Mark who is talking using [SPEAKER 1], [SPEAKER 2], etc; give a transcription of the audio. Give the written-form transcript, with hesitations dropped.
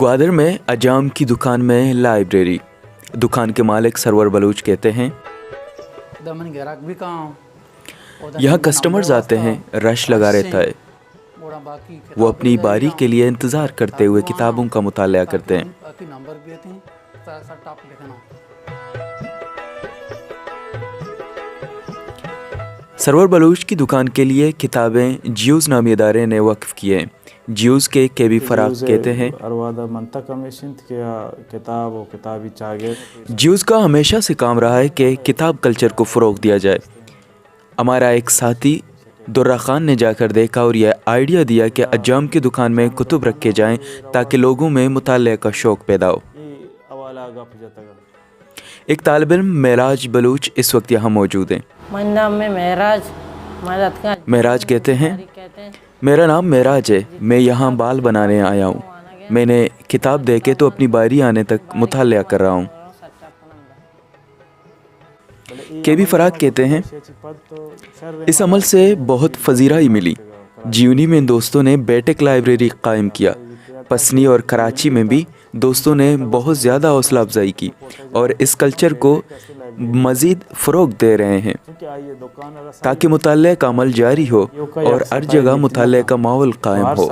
[SPEAKER 1] ग्वादर में अजाम की दुकान में लाइब्रेरी। दुकान के मालिक सरवर बलूच कहते हैं, यहाँ कस्टमर्स आते हैं, रश लगा रहता है। वो अपनी बारी के लिए इंतज़ार करते हुए किताबों का मुताला करते हैं। सरवर बलूच की दुकान के लिए किताबें जियूज़ नामी इदारे ने वक्फ की हैं। जियूज़ के केबी फराग कहते हैं, जियूज़ का हमेशा से काम रहा है कि किताब कल्चर को फ़रोग़ दिया जाए। हमारा एक साथी दुर्रा खान ने जाकर देखा और यह आइडिया दिया कि अजाम की दुकान में कुतुब रखे जाएं ताकि लोगों में मुताले का शौक़ पैदा हो। एक तालिब इल्म महराज बलूच इस वक्त यहाँ मौजूद हैं। महराज कहते हैं, मेरा नाम महराज है, मैं यहाँ बाल बनाने आया हूँ। मैंने किताब देखे तो अपनी बारी आने तक मुताला कर रहा हूँ। केबी फराग कहते हैं, इस अमल से बहुत फजीराई मिली। जीवनी में दोस्तों ने बेटेक लाइब्रेरी कायम किया। पसनी और कराची में भी दोस्तों ने बहुत ज़्यादा हौसला अफजाई की और इस कल्चर को मज़ीद फ़रोग़ दे रहे हैं ताकि मुताले का अमल जारी हो और हर जगह मुताले का माहौल कायम हो।